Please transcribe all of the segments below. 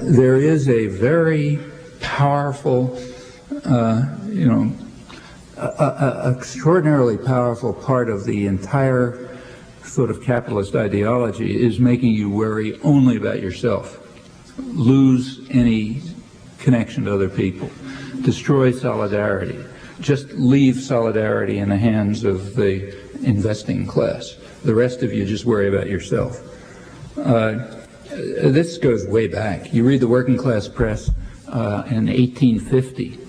there is a very powerful, extraordinarily powerful part of the entire sort of capitalist ideology is making you worry only about yourself, lose any connection to other people, destroy solidarity, just leave solidarity in the hands of the investing class. The rest of you just worry about yourself. This goes way back. You read the working class press in 1850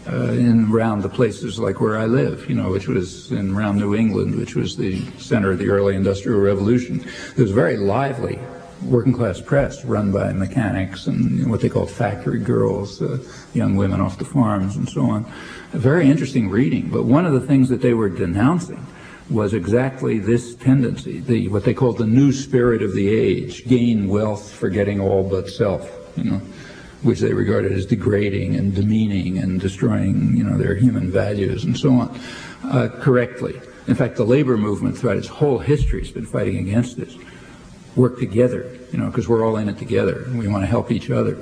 around the places like where I live, which was around New England, which was the center of the early Industrial Revolution. There was a very lively working class press run by mechanics and what they called factory girls, young women off the farms and so on. A very interesting reading, but one of the things that they were denouncing was exactly this tendency, what they called the new spirit of the age, gain wealth forgetting all but self, which they regarded as degrading and demeaning and destroying, their human values and so on, correctly. In fact, the labor movement throughout its whole history has been fighting against this. Work together, because we're all in it together and we want to help each other.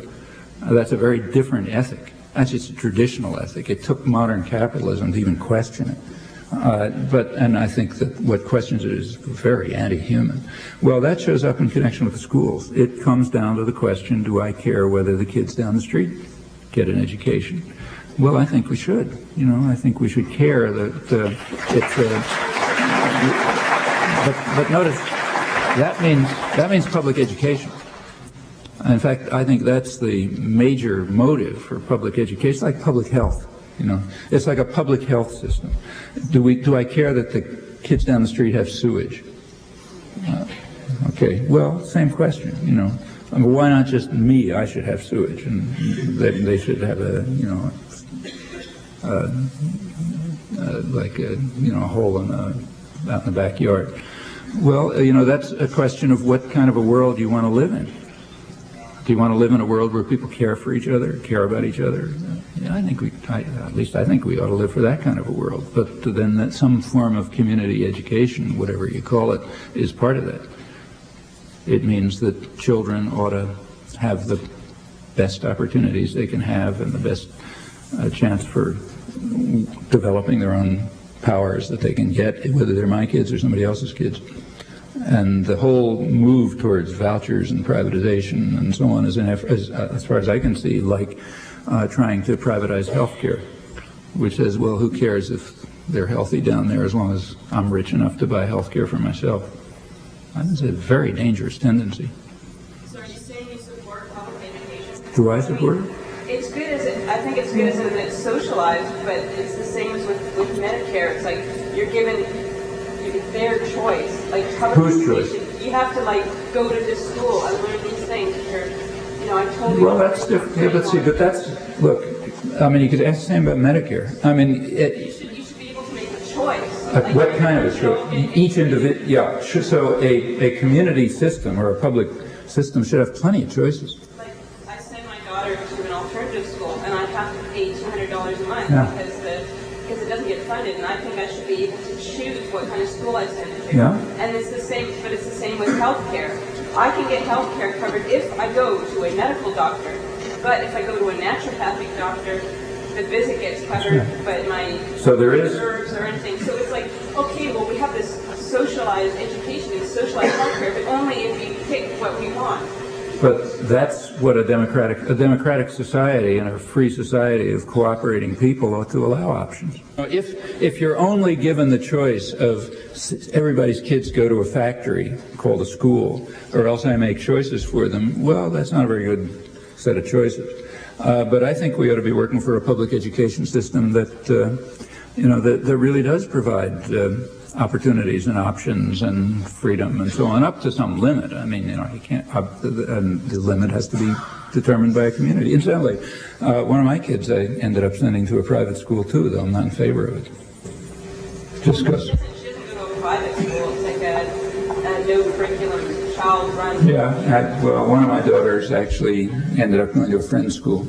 That's a very different ethic. That's just a traditional ethic. It took modern capitalism to even question it. And I think that what questions it is very anti-human. Well, that shows up in connection with the schools. It comes down to the question, do I care whether the kids down the street get an education? Well, I think we should. I think we should care that but notice, that means public education. In fact, I think that's the major motive for public education. It's like public health. It's like a public health system. Do I care that the kids down the street have sewage? Okay, well, same question. Why not just me? I should have sewage, and they should have a hole out in the backyard. Well, that's a question of what kind of a world you want to live in. Do you want to live in a world where people care for each other, care about each other? I think I think we ought to live for that kind of a world. But then that some form of community education, whatever you call it, is part of that. It means that children ought to have the best opportunities they can have and the best chance for developing their own powers that they can get, whether they're my kids or somebody else's kids. And the whole move towards vouchers and privatization and so on is, as far as I can see, like trying to privatize healthcare, which says, well, who cares if they're healthy down there as long as I'm rich enough to buy healthcare for myself. I think it's a very dangerous tendency. So are you saying you support public education? Do I support it? It's good I think it's good as in it's socialized, but it's the same as with Medicare. It's like you're given their choice, like public education. Choice? You have to go to this school and learn these things. I totally. Well, that's different. Yeah, but that's look. You could ask the same about Medicare. You should be able to make a choice. What kind of a choice? Each individual. Yeah. So a community system or a public system should have plenty of choices. Like I send my daughter to an alternative school, and I have to pay $200 a month because it doesn't get funded, and I think I should be able to choose what kind of school I send it to. Yeah. And it's the same with healthcare. I can get healthcare covered if I go to a medical doctor, but if I go to a naturopathic doctor, the visit gets covered, but my reserves or anything. So it's like, okay, well, we have this socialized education and socialized healthcare, but only if we pick what we want. But that's what a democratic society and a free society of cooperating people ought to allow options. If you're only given the choice of everybody's kids go to a factory called a school, or else I make choices for them, well, that's not a very good set of choices. But I think we ought to be working for a public education system that that really does provide opportunities and options and freedom and so on, up to some limit. You can't. The limit has to be determined by a community. Incidentally, one of my kids I ended up sending to a private school too, though I'm not in favor of it. Just because. She doesn't go to a private school. It's like a no curriculum, child-run. Yeah. Well, one of my daughters actually ended up going to a friend's school.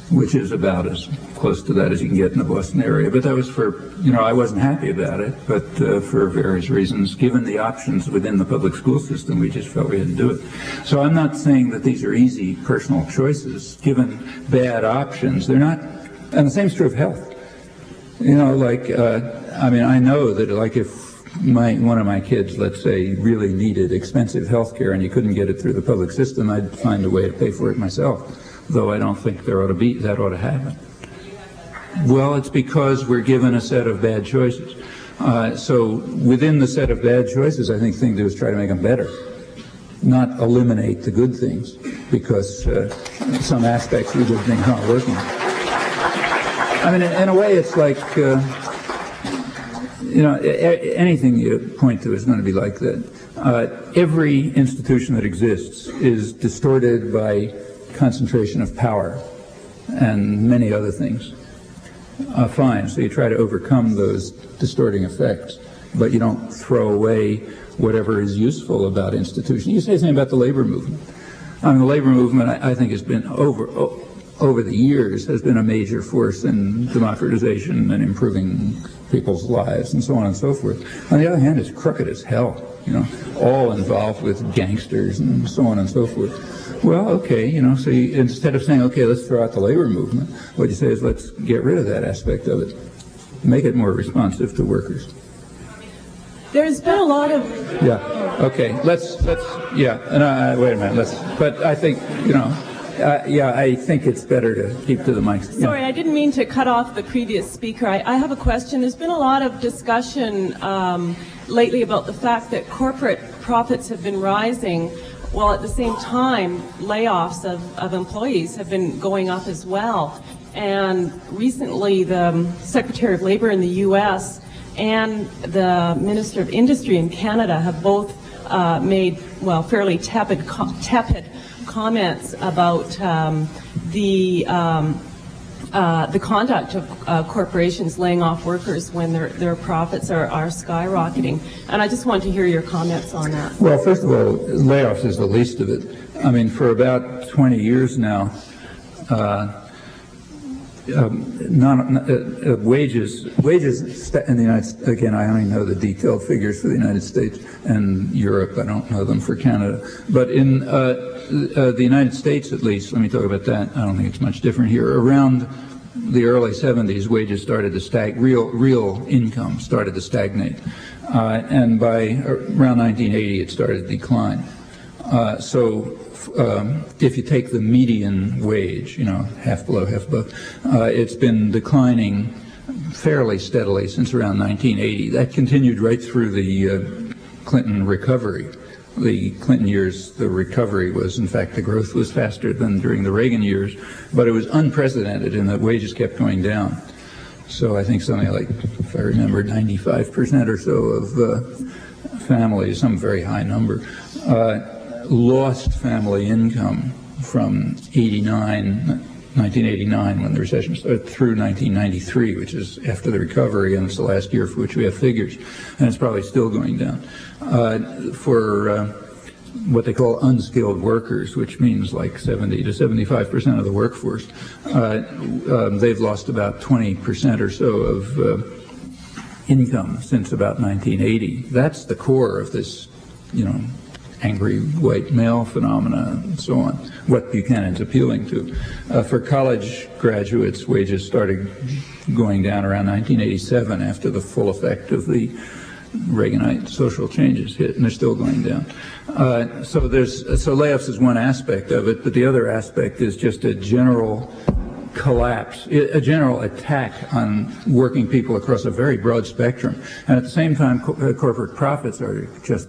which is about as close to that as you can get in the Boston area. But that was for, I wasn't happy about it, but for various reasons, given the options within the public school system, we just felt we had to do it. So I'm not saying that these are easy personal choices. Given bad options, they're not, and the same is true of health. I know that if one of my kids, let's say, really needed expensive health care and you couldn't get it through the public system, I'd find a way to pay for it myself, though I don't think that ought to happen. Well, it's because we're given a set of bad choices. So within the set of bad choices, I think the thing to do is try to make them better, not eliminate the good things because some aspects of the good things aren't working. I mean, in a way, it's like, anything you point to is going to be like that. Every institution that exists is distorted by concentration of power and many other things. Fine, so you try to overcome those distorting effects, but you don't throw away whatever is useful about institutions. You say something about the labor movement. I mean, the labor movement, I think, has been over the years, has been a major force in democratization and improving people's lives and so on and so forth. On the other hand, it's crooked as hell, all involved with gangsters and so on and so forth. Well, okay, so instead of saying, okay, let's throw out the labor movement, what you say is let's get rid of that aspect of it, make it more responsive to workers. There's been a lot of... Yeah, okay, wait a minute, but I think, I think it's better to keep to the mic. Yeah. Sorry, I didn't mean to cut off the previous speaker. I have a question. There's been a lot of discussion lately about the fact that corporate profits have been rising, while at the same time layoffs of employees have been going up as well. And recently the Secretary of Labor in the U.S. and the Minister of Industry in Canada have both made, fairly tepid comments about the conduct of corporations laying off workers when their profits are skyrocketing. And I just want to hear your comments on that. Well, first of all, layoffs is the least of it. I mean, for about 20 years now, wages in the United States, again, I only know the detailed figures for the United States and Europe. I don't know them for Canada. But in the United States, at least, let me talk about that. I don't think it's much different here. Around the early 70s, wages started to real income started to stagnate. And by around 1980, it started to decline. If you take the median wage, half below, half above, it's been declining fairly steadily since around 1980. That continued right through the Clinton recovery. The Clinton years, the recovery was, in fact, the growth was faster than during the Reagan years, but it was unprecedented in that wages kept going down. So I think something like, if I remember, 95% or so of families, some very high number, lost family income from 1989, when the recession started, through 1993, which is after the recovery, and it's the last year for which we have figures, and it's probably still going down. For what they call unskilled workers, which means like 70 to 75% of the workforce, they've lost about 20% or so of income since about 1980. That's the core of this, angry white male phenomena and so on, what Buchanan's appealing to. For college graduates, wages started going down around 1987 after the full effect of the Reaganite social changes hit, and they're still going down. So layoffs is one aspect of it, but the other aspect is just a general collapse, a general attack on working people across a very broad spectrum. And at the same time, corporate profits are just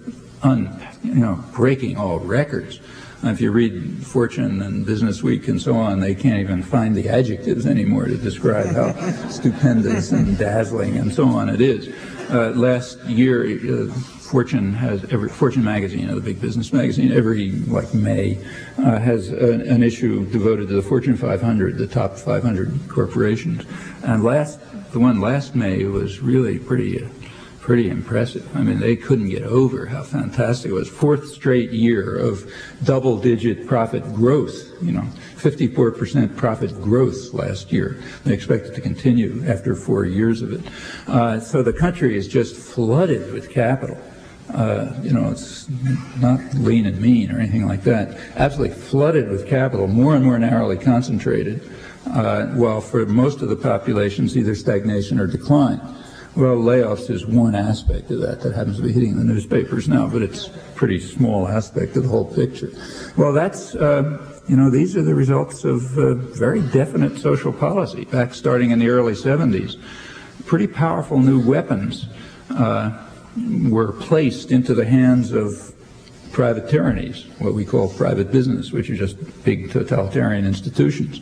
breaking all records. If you read Fortune and Business Week and so on, they can't even find the adjectives anymore to describe how stupendous and dazzling and so on it is. Last year, Fortune magazine, the big business magazine, every May has an issue devoted to the Fortune 500, the top 500 corporations. And the one last May was really pretty pretty impressive. I mean, they couldn't get over how fantastic it was. Fourth straight year of double-digit profit growth, 54% profit growth last year. They expect it to continue after 4 years of it. So the country is just flooded with capital. It's not lean and mean or anything like that. Absolutely flooded with capital, more and more narrowly concentrated, while for most of the population it's either stagnation or decline. Well, layoffs is one aspect of that happens to be hitting the newspapers now, but it's a pretty small aspect of the whole picture. Well, that's, these are the results of very definite social policy back starting in the early 70s. Pretty powerful new weapons were placed into the hands of private tyrannies, what we call private business, which are just big totalitarian institutions,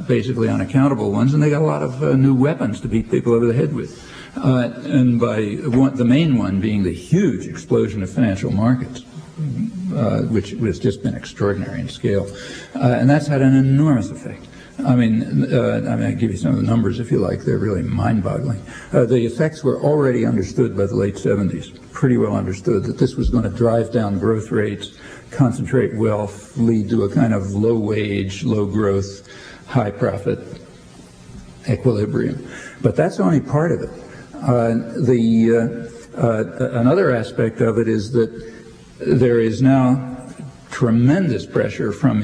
basically unaccountable ones, and they got a lot of new weapons to beat people over the head with. And the main one being the huge explosion of financial markets, which has just been extraordinary in scale. And that's had an enormous effect. I mean, I'll give you some of the numbers if you like. They're really mind-boggling. The effects were already understood by the late 70s, pretty well understood, that this was going to drive down growth rates, concentrate wealth, lead to a kind of low-wage, low-growth, high-profit equilibrium. But that's only part of it. Another aspect of it is that there is now tremendous pressure from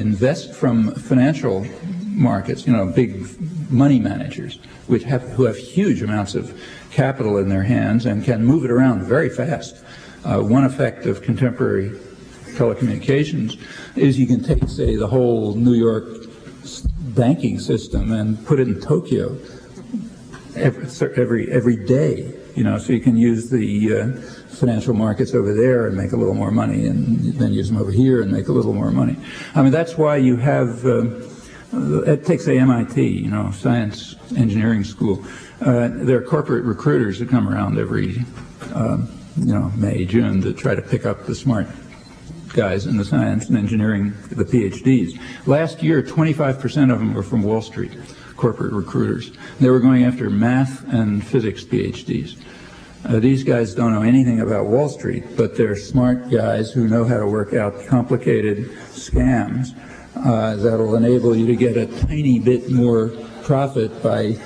financial markets, big money managers, who have huge amounts of capital in their hands and can move it around very fast. One effect of contemporary telecommunications is you can take, say, the whole New York banking system and put it in Tokyo every day, so you can use the financial markets over there and make a little more money, and then use them over here and make a little more money. I mean, that's why you have it takes the MIT, science engineering school. There are corporate recruiters that come around every, May, June to try to pick up the smart guys in the science and engineering, the PhDs. Last year, 25% of them were from Wall Street, corporate recruiters. They were going after math and physics PhDs. These guys don't know anything about Wall Street, but they're smart guys who know how to work out complicated scams that'll enable you to get a tiny bit more profit by,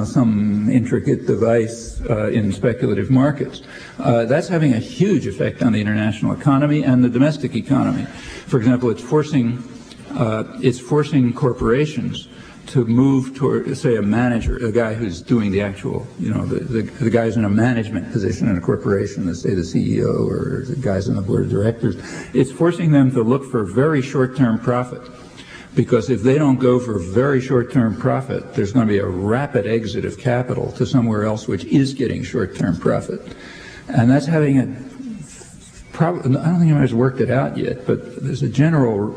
some intricate device in speculative markets. That's having a huge effect on the international economy and the domestic economy. For example, it's forcing corporations to move toward, say, a manager, a guy who's doing the actual, the guys in a management position in a corporation, let's say the CEO or the guys on the board of directors. It's forcing them to look for very short-term profit, because if they don't go for very short-term profit, there's going to be a rapid exit of capital to somewhere else which is getting short-term profit. And that's having I don't think anybody's worked it out yet, but there's a general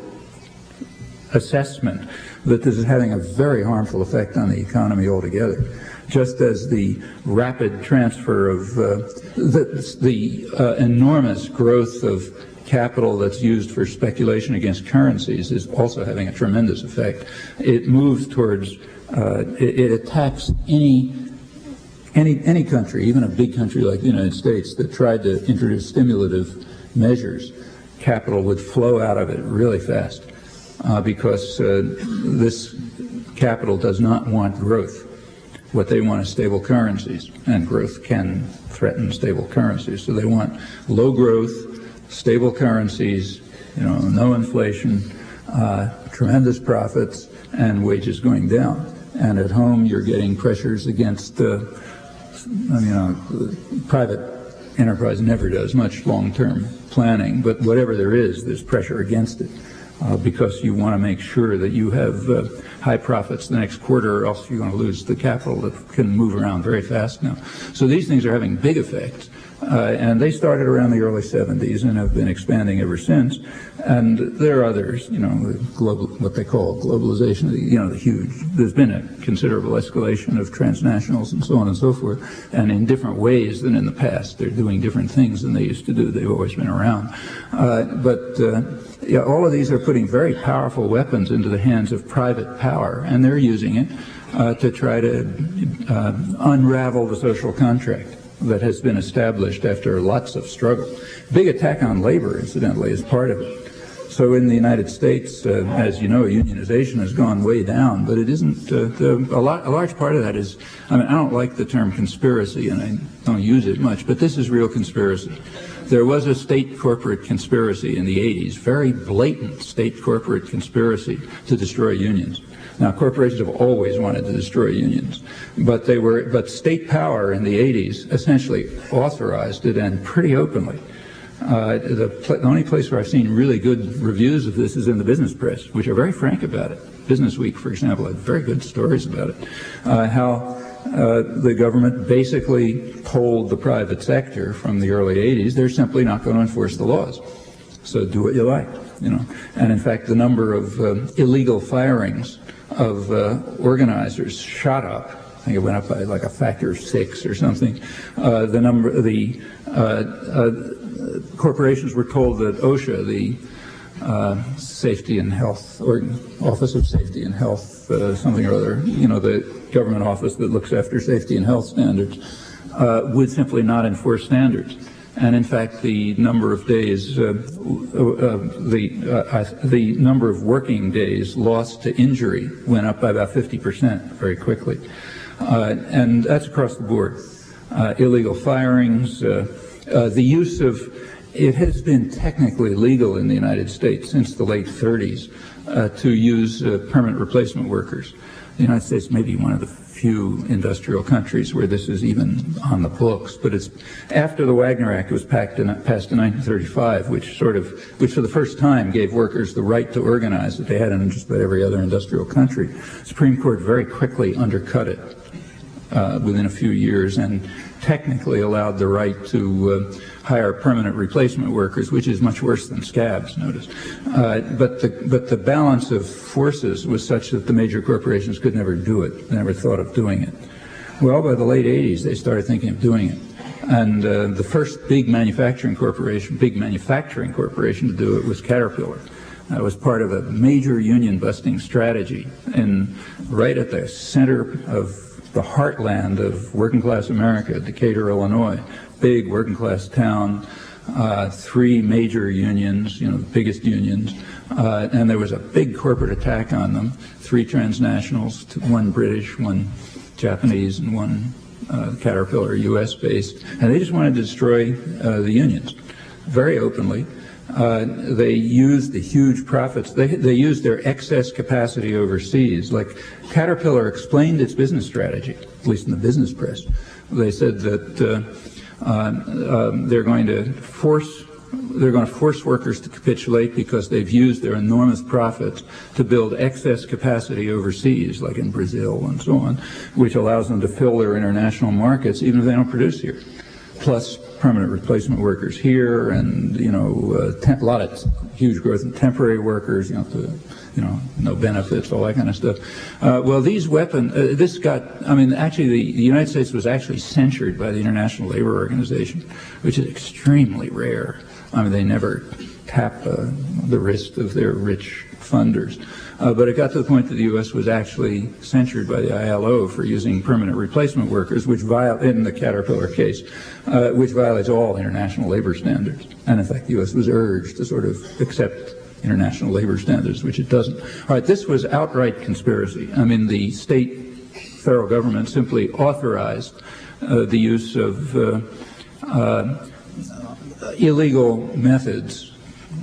assessment that this is having a very harmful effect on the economy altogether, just as the rapid transfer of the enormous growth of capital that's used for speculation against currencies is also having a tremendous effect. It moves towards, it attacks any country, even a big country like the United States that tried to introduce stimulative measures. Capital would flow out of it really fast. Because this capital does not want growth. What they want is stable currencies, and growth can threaten stable currencies. So they want low growth, stable currencies, no inflation, tremendous profits, and wages going down. And at home, you're getting pressures against, private enterprise never does much long-term planning, but whatever there is, there's pressure against it. Because you want to make sure that you have high profits the next quarter, or else you're going to lose the capital that can move around very fast now. So these things are having big effects, and they started around the early 70s and have been expanding ever since. And there are others, what they call globalization, there's been a considerable escalation of transnationals and so on and so forth, and in different ways than in the past. They're doing different things than they used to do. They've always been around. All of these are putting very powerful weapons into the hands of private power, and they're using it to try to unravel the social contract. that has been established after lots of struggle. Big attack on labor, incidentally, is part of it. So in the United States, as you know, unionization has gone way down, but it isn't, a large part of that is, I mean, I don't like the term conspiracy, and I don't use it much, but this is real conspiracy. There was a state corporate conspiracy in the 80s, very blatant state corporate conspiracy to destroy unions. Now, corporations have always wanted to destroy unions, but state power in the 80s essentially authorized it, and pretty openly. The only place where I've seen really good reviews of this is in the business press, which are very frank about it. Business Week, for example, had very good stories about it. How the government basically told the private sector from the early 80s, they're simply not going to enforce the laws. So do what you like, you know. And in fact, the number of illegal firings of organizers shot up. I think it went up by like a factor of 6 or something. Corporations were told that OSHA, the Safety and Health, or Office of Safety and Health, something or other, you know, the government office that looks after safety and health standards, would simply not enforce standards. And in fact, the number of days, the number of working days lost to injury went up by about 50% very quickly. And that's across the board. Illegal firings, the use of, it has been technically legal in the United States since the late 30s to use permanent replacement workers. The United States may be one of the few industrial countries where this is even on the books, but it's after the Wagner Act was passed in 1935, which for the first time gave workers the right to organize that they had in just about every other industrial country. The Supreme Court very quickly undercut it within a few years and technically allowed the right to hire permanent replacement workers, which is much worse than scabs, notice. But the balance of forces was such that the major corporations could never do it. They never thought of doing it. Well, by the late 80s, they started thinking of doing it. And the first big manufacturing corporation to do it was Caterpillar. That was part of a major union-busting strategy, and right at the center of the heartland of working-class America, Decatur, Illinois, big working-class town, 3 major unions, you know, the biggest unions, and there was a big corporate attack on them, 3 transnationals, 1 British, 1 Japanese, and 1 Caterpillar, U.S.-based, and they just wanted to destroy the unions very openly. They used the huge profits. They used their excess capacity overseas. Like Caterpillar explained its business strategy, at least in the business press. They said that they're going to force workers to capitulate because they've used their enormous profits to build excess capacity overseas, like in Brazil and so on, which allows them to fill their international markets even if they don't produce here. Plus permanent replacement workers here, and you know, a lot of huge growth in temporary workers, no benefits, all that kind of stuff. Well, these weapons, actually the United States was actually censured by the International Labor Organization, which is extremely rare. I mean, they never tap the wrist of their rich funders. But it got to the point that the U.S. was actually censured by the ILO for using permanent replacement workers, which in the Caterpillar case, which violates all international labor standards. And in fact, the U.S. was urged to sort of accept international labor standards, which it doesn't. All right, this was outright conspiracy. I mean, the federal government simply authorized the use of illegal methods,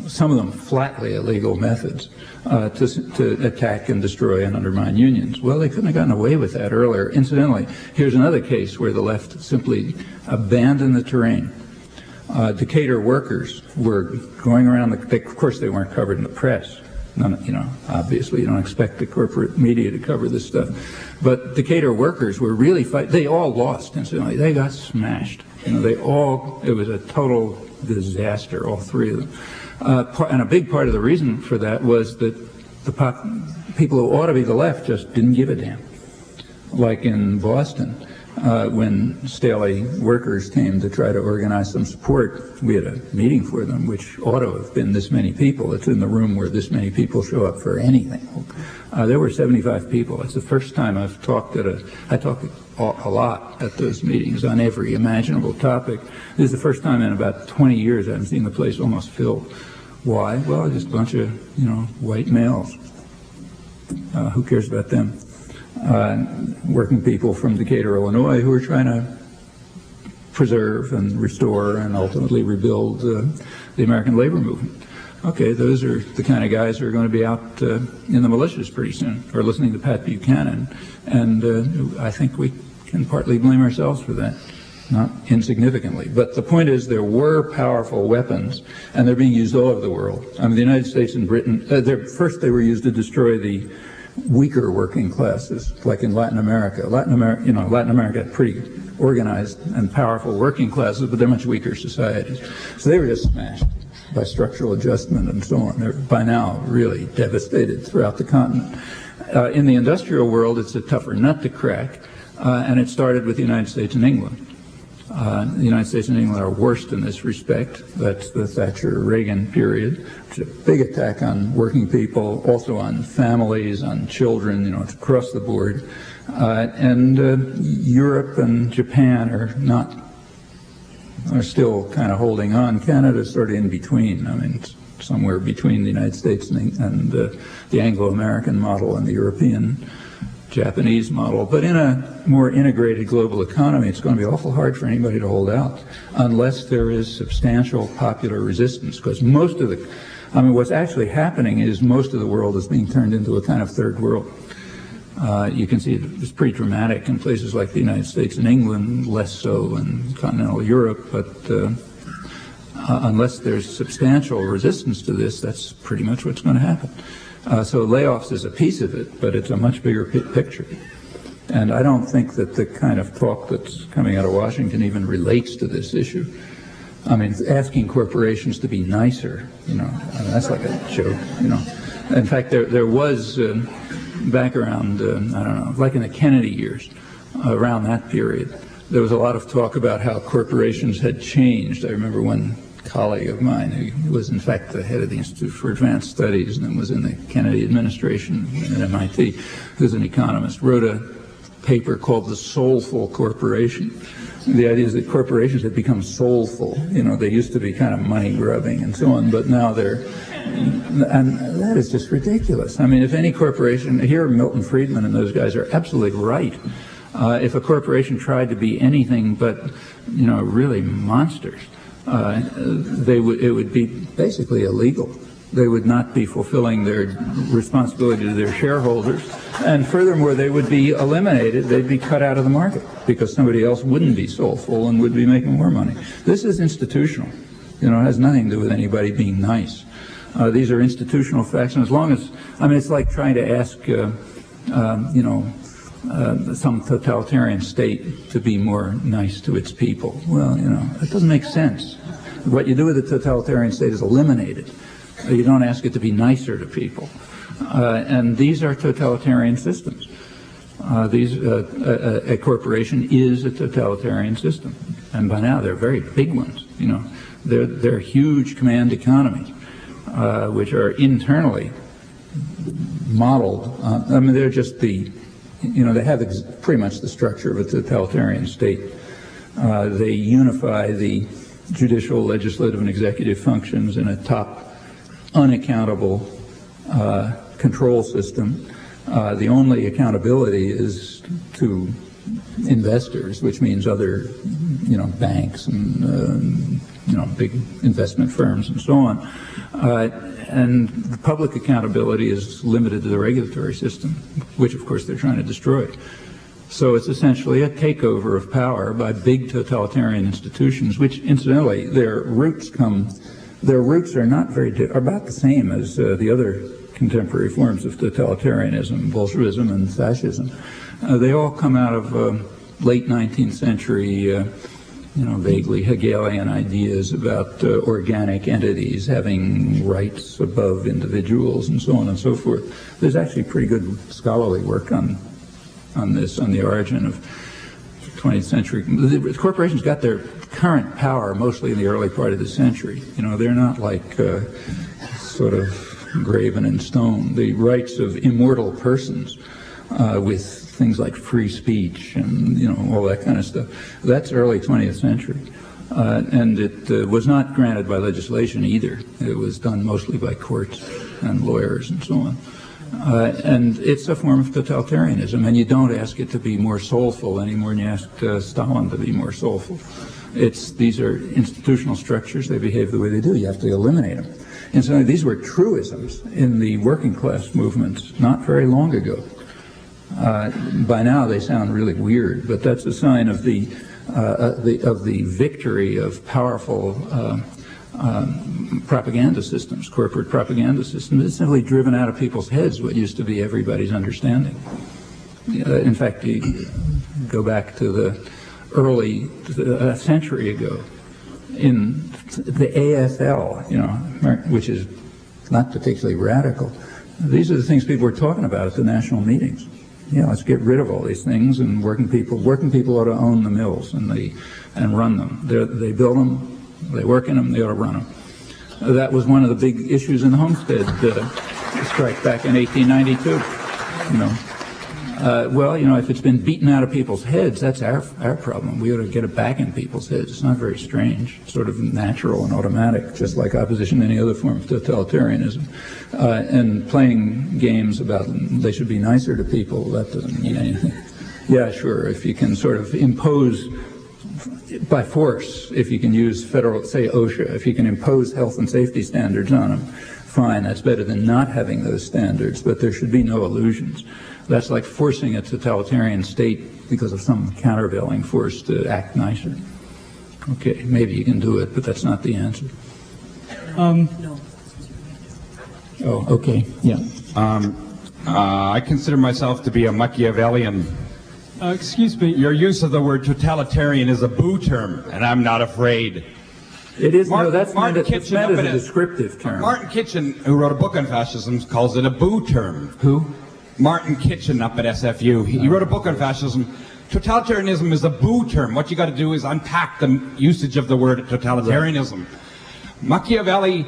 some of them flatly illegal methods, to attack and destroy and undermine unions. Well, they couldn't have gotten away with that earlier. Incidentally, here's another case where the left simply abandoned the terrain. Decatur workers were going around, of course they weren't covered in the press. Obviously you don't expect the corporate media to cover this stuff. But Decatur workers were really fighting. They all lost, incidentally. They got smashed. It was a total disaster, all 3 of them. And a big part of the reason for that was that the people who ought to be the left just didn't give a damn. Like in Boston, when Staley workers came to try to organize some support, we had a meeting for them, which ought to have been this many people. It's in the room where this many people show up for anything. There were 75 people. It's the first time I've talked I talk a lot at those meetings on every imaginable topic. This is the first time in about 20 years I've seen the place almost filled. Why? Well, just a bunch of, white males. Who cares about them? Working people from Decatur, Illinois, who are trying to preserve and restore and ultimately rebuild the American labor movement. Okay, those are the kind of guys who are going to be out in the militias pretty soon, or listening to Pat Buchanan, and I think we can partly blame ourselves for that, not insignificantly. But the point is, there were powerful weapons, and they're being used all over the world. I mean, the United States and Britain, first they were used to destroy the weaker working classes, like in Latin America. Latin America had pretty organized and powerful working classes, but they're much weaker societies. So they were just smashed by structural adjustment and so on. They're by now really devastated throughout the continent. In the industrial world, it's a tougher nut to crack, and it started with the United States and England. The United States and England are worst in this respect. That's the Thatcher-Reagan period. It's a big attack on working people, also on families, on children, it's across the board. And Europe and Japan are still kind of holding on. Canada's sort of in between. I mean, it's somewhere between the United States and the Anglo-American model and the European Japanese model. But in a more integrated global economy, it's going to be awful hard for anybody to hold out unless there is substantial popular resistance, because what's actually happening is most of the world is being turned into a kind of third world. You can see it's pretty dramatic in places like the United States and England, less so in continental Europe, but unless there's substantial resistance to this, that's pretty much what's going to happen. So layoffs is a piece of it, but it's a much bigger picture. And I don't think that the kind of talk that's coming out of Washington even relates to this issue. I mean, asking corporations to be nicer, that's like a joke, In fact, there was, back around, like in the Kennedy years, around that period, there was a lot of talk about how corporations had changed. I remember one colleague of mine who was in fact the head of the Institute for Advanced Studies and then was in the Kennedy administration at MIT, who's an economist, wrote a paper called The Soulful Corporation. The idea is that corporations have become soulful. They used to be kind of money grubbing and so on, but now and that is just ridiculous. I mean, if any corporation, here Milton Friedman and those guys are absolutely right. If a corporation tried to be anything but, really monsters, it would be basically illegal. They would not be fulfilling their responsibility to their shareholders, and furthermore, they would be eliminated. They'd be cut out of the market because somebody else wouldn't be soulful and would be making more money. This is institutional. It has nothing to do with anybody being nice. These are institutional facts, and as long as, it's like trying to ask, some totalitarian state to be more nice to its people. Well, it doesn't make sense. What you do with a totalitarian state is eliminate it. You don't ask it to be nicer to people. And these are totalitarian systems. A corporation is a totalitarian system. And by now, they're very big ones. They're huge command economies, which are internally modeled. They're just they have pretty much the structure of a totalitarian state. They unify the judicial, legislative, and executive functions in a top, unaccountable control system. The only accountability is to investors, which means other, banks and, big investment firms and so on. And the public accountability is limited to the regulatory system, which of course they're trying to destroy. So it's essentially a takeover of power by big totalitarian institutions, which incidentally their roots are not are about the same as the other contemporary forms of totalitarianism, Bolshevism and fascism. They all come out of late 19th century vaguely Hegelian ideas about organic entities having rights above individuals and so on and so forth. There's actually pretty good scholarly work on this, on the origin of 20th century. The corporations got their current power mostly in the early part of the century. You know, they're not like sort of graven in stone. The rights of immortal persons with things like free speech and, you know, all that kind of stuff, that's early 20th century. And it was not granted by legislation either. It was done mostly by courts and lawyers and so on. And it's a form of totalitarianism, and you don't ask it to be more soulful any more than you asked Stalin to be more soulful. These are institutional structures. They behave the way they do. You have to eliminate them. And so these were truisms in the working class movements not very long ago. By now they sound really weird, but that's a sign of the victory of powerful propaganda systems, corporate propaganda systems. It's simply driven out of people's heads what used to be everybody's understanding. In fact, you go back to the early, a century ago, in the AFL, you know, which is not particularly radical. These are the things people were talking about at the national meetings. Yeah, let's get rid of all these things, and working people ought to own the mills and run them. They build them, they work in them, they ought to run them. That was one of the big issues in the Homestead strike back in 1892. You know, well, you know, if it's been beaten out of people's heads, that's our problem. We ought to get it back in people's heads. It's not very strange. It's sort of natural and automatic, just like opposition to any other form of totalitarianism. And playing games about they should be nicer to people, that doesn't mean anything. Yeah, sure, if you can sort of impose by force, if you can use federal, say OSHA, if you can impose health and safety standards on them, fine, that's better than not having those standards, but there should be no illusions. That's like forcing a totalitarian state because of some countervailing force to act nicer. Okay, maybe you can do it, but that's not the answer. No. Oh, okay, yeah. I consider myself to be a Machiavellian. Excuse me. Your use of the word totalitarian is a boo term, and I'm not afraid. It is, Martin, no, that's Martin meant Kitchen as a up in descriptive term. Martin Kitchen, who wrote a book on fascism, calls it a boo term. Who? Martin Kitchen up at SFU. He wrote a book on fascism. Totalitarianism is a boo term. What you got to do is unpack the usage of the word totalitarianism. Machiavelli,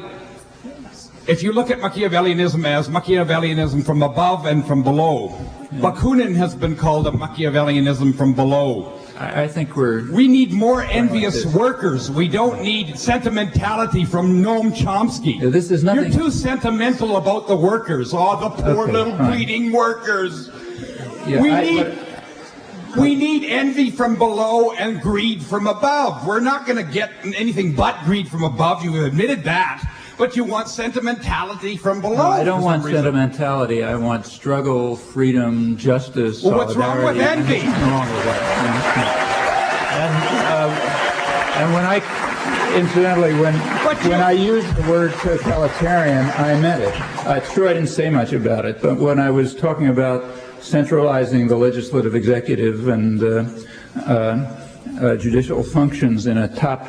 if you look at Machiavellianism as Machiavellianism from above and from below, Bakunin has been called a Machiavellianism from below. I think we need more envious workers. We don't need sentimentality from Noam Chomsky. Yeah, this is nothing. You're too sentimental about the workers. Oh, the poor little bleeding workers. Yeah, we need envy from below and greed from above. We're not going to get anything but greed from above. You admitted that. But you want sentimentality from below. No, I don't want sentimentality. I want struggle, freedom, justice, well, what's wrong with envy? Nothing wrong with that. And when I, incidentally, when I used the word totalitarian, I meant it. It's true I didn't say much about it, but when I was talking about centralizing the legislative, executive, and judicial functions in a top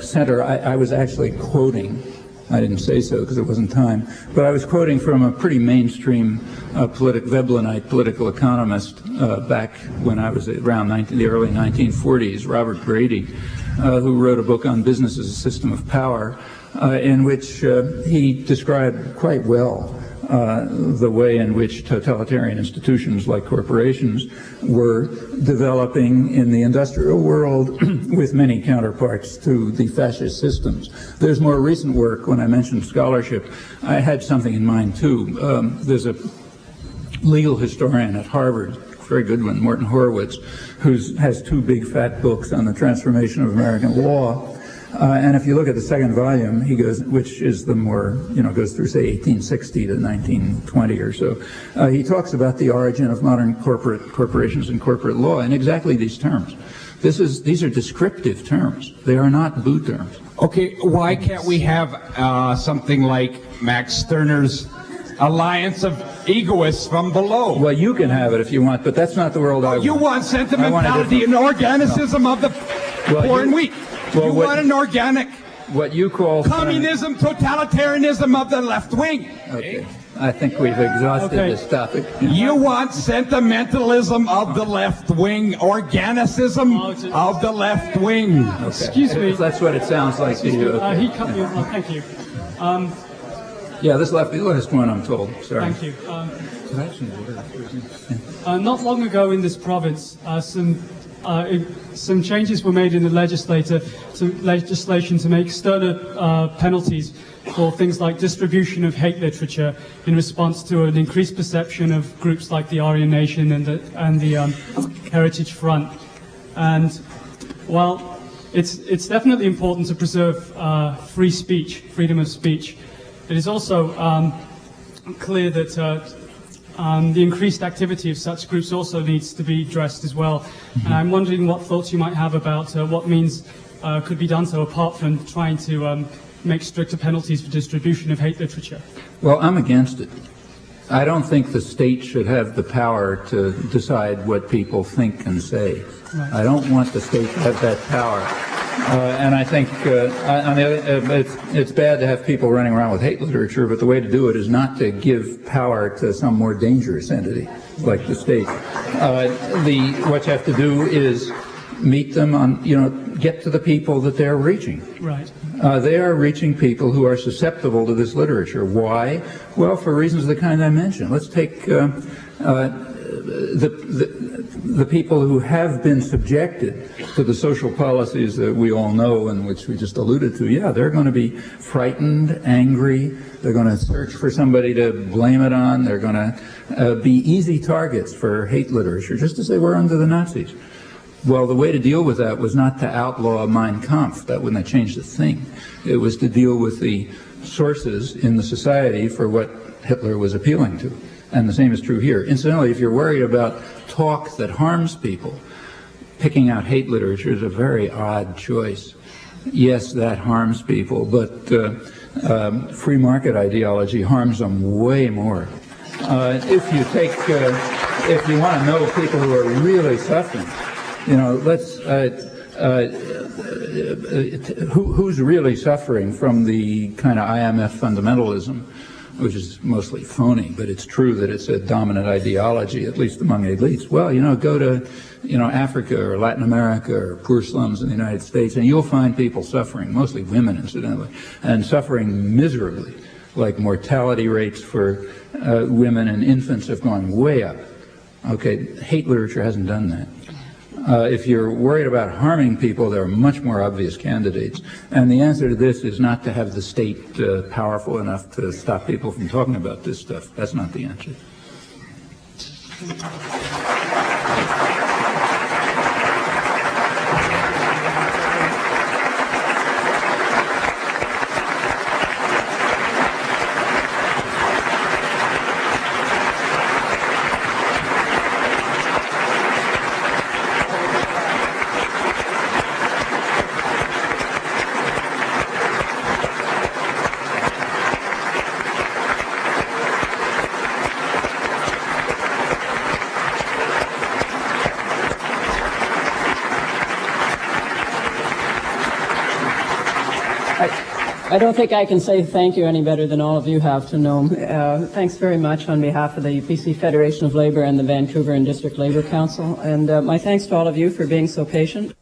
center, I was actually quoting. I didn't say so because it wasn't time, but I was quoting from a pretty mainstream Veblenite political economist back when I was around the early 1940s, Robert Grady, who wrote a book on business as a system of power, in which he described quite well the way in which totalitarian institutions like corporations were developing in the industrial world with many counterparts to the fascist systems. There's more recent work. When I mentioned scholarship, I had something in mind too. There's a legal historian at Harvard, very good one, Morton Horowitz, who has two big fat books on the transformation of American law. And if you look at the second volume, he goes, which is the more, goes through, say, 1860 to 1920 or so. He talks about the origin of modern corporations and corporate law in exactly these terms. These are descriptive terms. They are not boo terms. Okay, why can't we have something like Max Stirner's alliance of egoists from below? Well, you can have it if you want, but that's not the world I want. You want sentimentality and organicism of the poor and weak. Well, you want an organic, what you call communism, totalitarianism of the left wing. Okay. I think we've exhausted Okay. this topic. You want sentimentalism of the left wing, organicism of the left wing. Excuse me. That's what it sounds like to you. Okay. He cut me off. Thank you. Yeah, this left the last one, I'm told. Sorry. Thank you. Not long ago in this province, some changes were made in the legislation to make sterner penalties for things like distribution of hate literature in response to an increased perception of groups like the Aryan Nation and the Heritage Front. And while it's definitely important to preserve free speech, freedom of speech, it is also clear that the increased activity of such groups also needs to be addressed as well. And I'm wondering what thoughts you might have about what means could be done so apart from trying to make stricter penalties for distribution of hate literature. Well, I'm against it. I don't think the state should have the power to decide what people think and say. Right. I don't want the state to have that power. And I think it's bad to have people running around with hate literature, but the way to do it is not to give power to some more dangerous entity like the state. What you have to do is meet them on, get to the people that they're reaching. Right. They are reaching people who are susceptible to this literature. Why? Well, for reasons of the kind I mentioned. Let's take the people who have been subjected to the social policies that we all know and which we just alluded to. Yeah, they're going to be frightened, angry. They're going to search for somebody to blame it on. They're going to be easy targets for hate literature, just as they were under the Nazis. Well, the way to deal with that was not to outlaw Mein Kampf. That wouldn't have changed a thing. It was to deal with the sources in the society for what Hitler was appealing to. And the same is true here. Incidentally, if you're worried about talk that harms people, picking out hate literature is a very odd choice. Yes, that harms people, but free market ideology harms them way more. If you want to know people who are really suffering, who's really suffering from the kind of IMF fundamentalism, which is mostly phony, but it's true that it's a dominant ideology, at least among elites. Well, go to, Africa or Latin America or poor slums in the United States, and you'll find people suffering, mostly women, incidentally, and suffering miserably, like mortality rates for women and infants have gone way up. Okay, hate literature hasn't done that. If you're worried about harming people, there are much more obvious candidates. And the answer to this is not to have the state powerful enough to stop people from talking about this stuff. That's not the answer. I don't think I can say thank you any better than all of you have to Noam. Thanks very much on behalf of the BC Federation of Labour and the Vancouver and District Labour Council. And my thanks to all of you for being so patient.